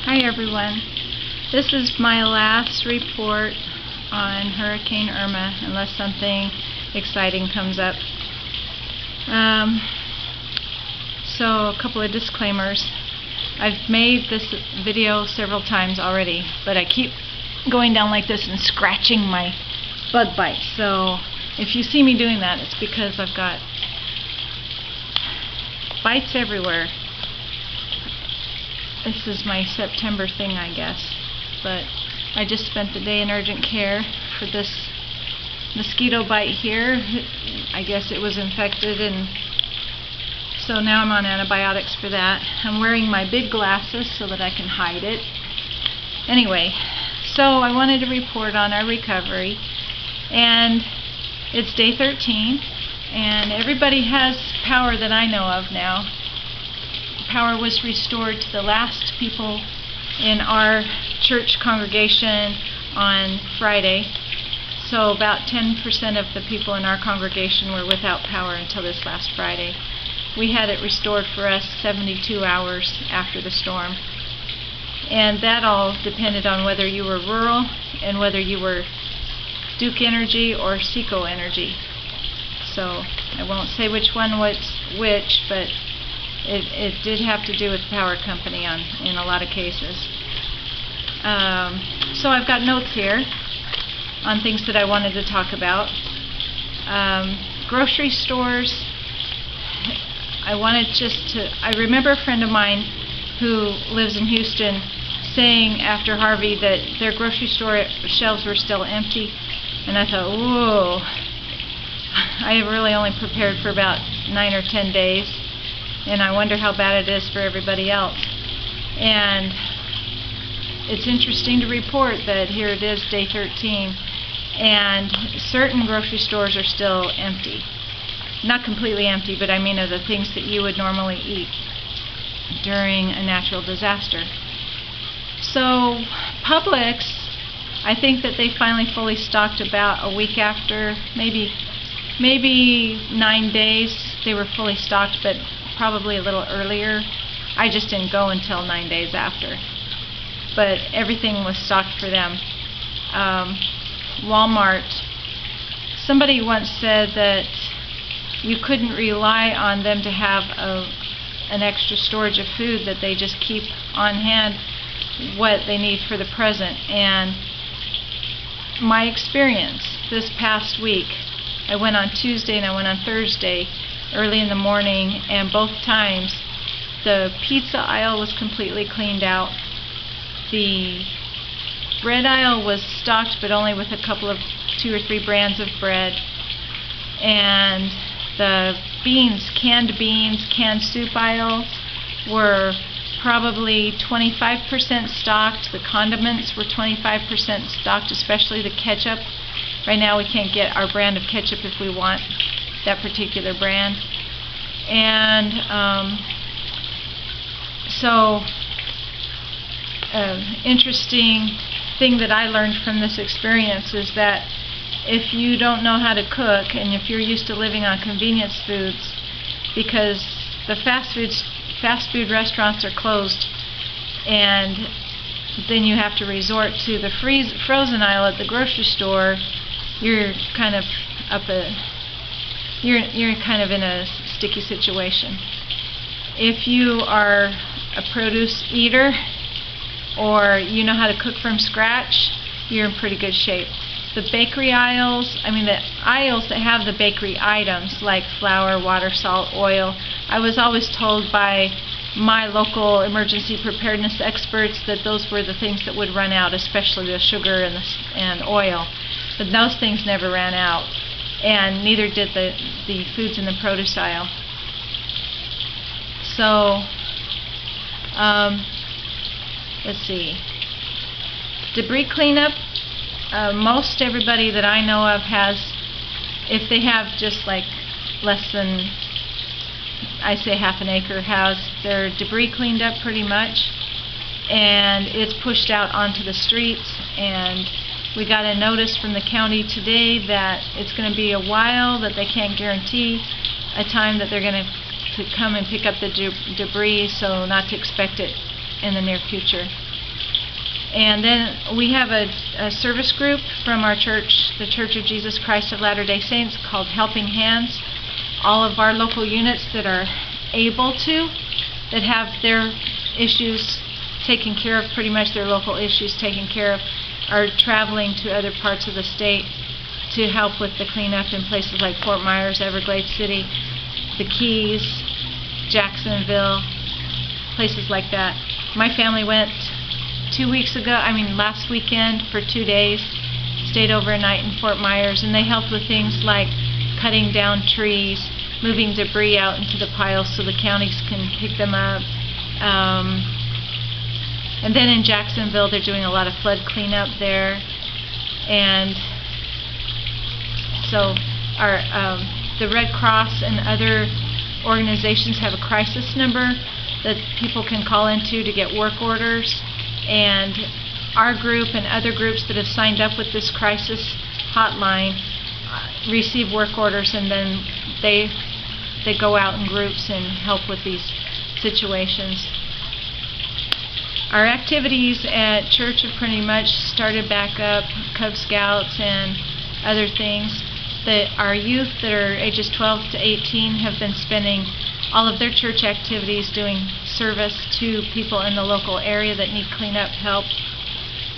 Hi everyone. This is my last report on Hurricane Irma, unless something exciting comes up. So a couple of disclaimers. I've made this video several times already, but I keep going down like this and scratching my bug bite. So if you see me doing that, it's because I've got bites everywhere. This is my September thing, I guess, but I just spent the day in urgent care for this mosquito bite here. I guess it was infected, and so now I'm on antibiotics for that. I'm wearing my big glasses so that I can hide it. Anyway, so I wanted to report on our recovery, and it's day 13, and everybody has power that I know of now. Power was restored to the last people in our church congregation on Friday. So about 10% of the people in our congregation were without power until this last Friday. We had it restored for us 72 hours after the storm. And that all depended on whether you were rural and whether you were Duke Energy or Seco Energy. So I won't say which one was which, but it did have to do with the power company in a lot of cases. So I've got notes here on things that I wanted to talk about. Grocery stores. I remember a friend of mine who lives in Houston saying after Harvey that their grocery store shelves were still empty, and I thought, whoa, I have really only prepared for about 9 or 10 days. And I wonder how bad it is for everybody else. And it's interesting to report that here it is, day 13, and certain grocery stores are still empty. Not completely empty, but I mean of the things that you would normally eat during a natural disaster. So Publix, I think that they finally fully stocked about a week after, maybe 9 days they were fully stocked, but probably a little earlier. I just didn't go until 9 days after. But everything was stocked for them. Walmart, somebody once said that you couldn't rely on them to have an extra storage of food, that they just keep on hand what they need for the present. And my experience this past week, I went on Tuesday and I went on Thursday early in the morning, and both times the pizza aisle was completely cleaned out. The bread aisle was stocked, but only with a couple of 2 or 3 brands of bread. And the canned soup aisle were probably 25% stocked. The condiments were 25% stocked, especially the ketchup. Right now we can't get our brand of ketchup if we want that particular brand. And so interesting thing that I learned from this experience is that if you don't know how to cook, and if you're used to living on convenience foods, because the fast food restaurants are closed, and then you have to resort to the frozen aisle at the grocery store, you're kind of you're kind of in a sticky situation. If you are a produce eater, or you know how to cook from scratch, you're in pretty good shape. The bakery aisles, the aisles that have the bakery items like flour, water, salt, oil, I was always told by my local emergency preparedness experts that those were the things that would run out, especially the sugar and oil. But those things never ran out, and neither did the foods in the produce aisle. So, let's see. Debris cleanup. Most everybody that I know of has, if they have just like less than, I say half an acre, has their debris cleaned up pretty much, and it's pushed out onto the streets. And we got a notice from the county today that it's going to be a while, that they can't guarantee a time that they're going to come and pick up the debris, so not to expect it in the near future. And then we have a service group from our church, the Church of Jesus Christ of Latter-day Saints, called Helping Hands. All of our local units that are able to, that have their issues taken care of, pretty much their local issues taken care of, are traveling to other parts of the state to help with the cleanup in places like Fort Myers, Everglades City, the Keys, Jacksonville, places like that. My family went last weekend for 2 days, stayed overnight in Fort Myers, and they helped with things like cutting down trees, moving debris out into the piles so the counties can pick them up. And then in Jacksonville, they're doing a lot of flood cleanup there. And so the Red Cross and other organizations have a crisis number that people can call into to get work orders. And our group and other groups that have signed up with this crisis hotline receive work orders, and then they go out in groups and help with these situations. Our activities at church have pretty much started back up, Cub Scouts and other things. Our youth that are ages 12 to 18 have been spending all of their church activities doing service to people in the local area that need cleanup help.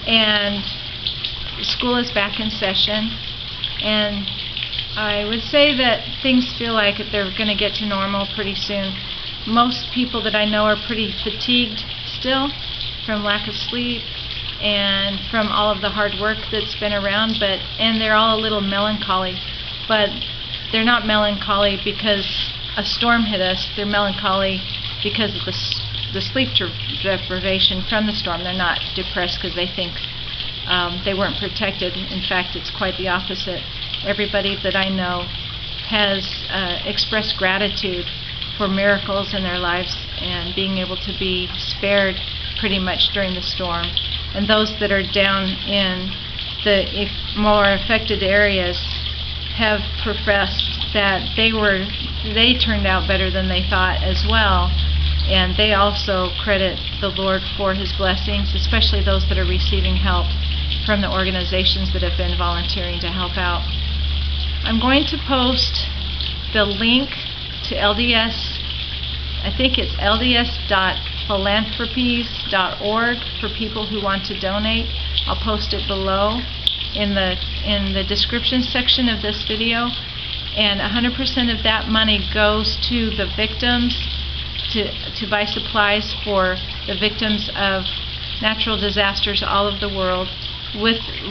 And school is back in session, and I would say that things feel like they're going to get to normal pretty soon. Most people that I know are pretty fatigued still from lack of sleep and from all of the hard work that's been around, and they're all a little melancholy. But they're not melancholy because a storm hit us. They're melancholy because of the sleep deprivation from the storm. They're not depressed because they think they weren't protected. In fact, it's quite the opposite. Everybody that I know has expressed gratitude for miracles in their lives and being able to be spared pretty much during the storm. And those that are down in the more affected areas have professed that they turned out better than they thought as well, and they also credit the Lord for His blessings, especially those that are receiving help from the organizations that have been volunteering to help out. I'm going to post the link to LDS. I think it's lds.philanthropies.org for people who want to donate. I'll post it below in the description section of this video, and 100% of that money goes to the victims to buy supplies for the victims of natural disasters all over the world.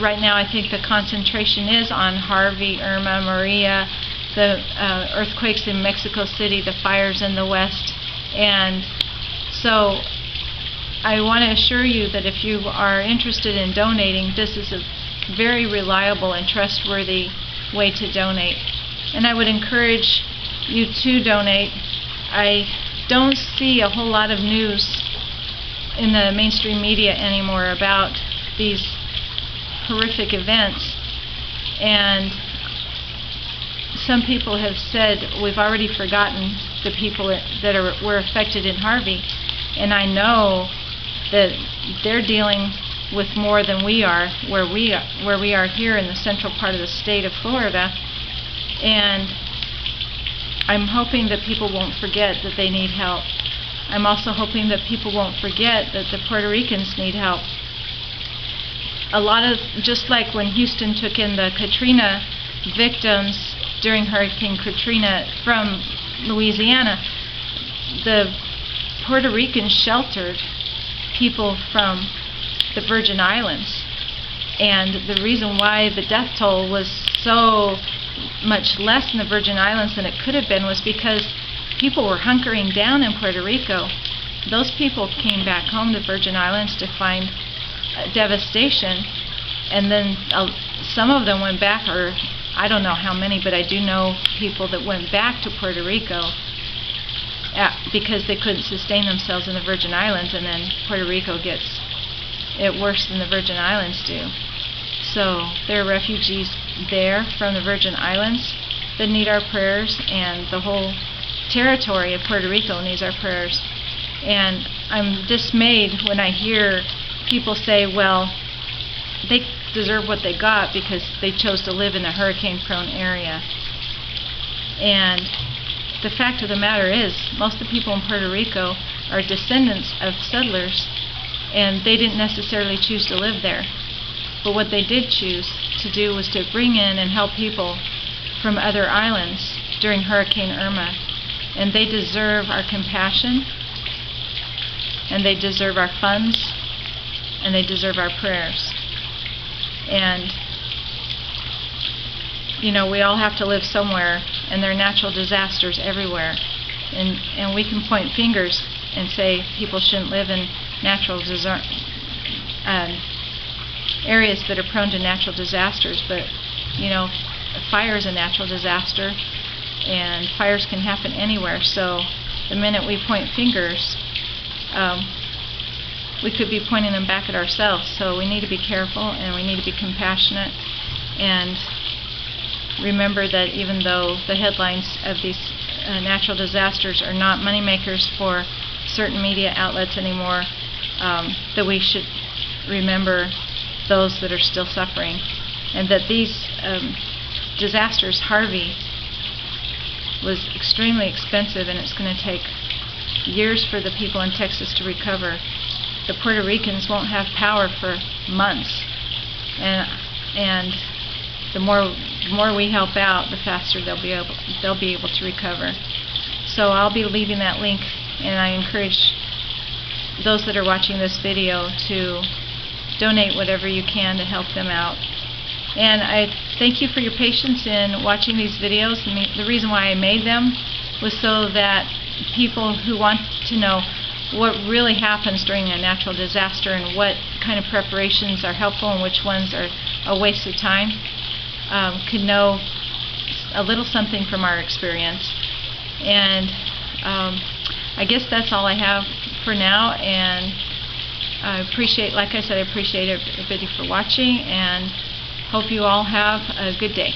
Right now, I think the concentration is on Harvey, Irma, Maria, the earthquakes in Mexico City, the fires in the West. And so I want to assure you that if you are interested in donating, this is a very reliable and trustworthy way to donate. And I would encourage you to donate. I don't see a whole lot of news in the mainstream media anymore about these horrific events, and some people have said we've already forgotten the people that were affected in Harvey, and I know that they're dealing with more than we are where we are here in the central part of the state of Florida. And I'm hoping that people won't forget that they need help. I'm also hoping that people won't forget that the Puerto Ricans need help. Just like when Houston took in the Katrina victims during Hurricane Katrina from Louisiana, the Puerto Ricans sheltered people from the Virgin Islands. And the reason why the death toll was so much less in the Virgin Islands than it could have been was because people were hunkering down in Puerto Rico. Those people came back home to Virgin Islands to find devastation, and then some of them went back, or I don't know how many, but I do know people that went back to Puerto Rico because they couldn't sustain themselves in the Virgin Islands, and then Puerto Rico gets it worse than the Virgin Islands do. So there are refugees there from the Virgin Islands that need our prayers, and the whole territory of Puerto Rico needs our prayers. And I'm dismayed when I hear people say, well, they deserve what they got because they chose to live in a hurricane-prone area. And the fact of the matter is, most of the people in Puerto Rico are descendants of settlers, and they didn't necessarily choose to live there. But what they did choose to do was to bring in and help people from other islands during Hurricane Irma. And they deserve our compassion, and they deserve our funds, and they deserve our prayers. And, you know, we all have to live somewhere, and there are natural disasters everywhere. And we can point fingers and say people shouldn't live in natural areas that are prone to natural disasters, but, you know, a fire is a natural disaster, and fires can happen anywhere. So the minute we point fingers, we could be pointing them back at ourselves. So we need to be careful, and we need to be compassionate, and remember that even though the headlines of these natural disasters are not moneymakers for certain media outlets anymore, that we should remember those that are still suffering, and that these disasters, Harvey, was extremely expensive, and it's going to take years for the people in Texas to recover. The Puerto Ricans won't have power for months, and the more we help out, the faster they'll be able to recover. So I'll be leaving that link, and I encourage those that are watching this video to donate whatever you can to help them out. And I thank you for your patience in watching these videos. The reason why I made them was so that people who want to know what really happens during a natural disaster and what kind of preparations are helpful and which ones are a waste of time could know a little something from our experience. And I guess that's all I have for now, and I appreciate, like I said, I appreciate everybody for watching, and hope you all have a good day.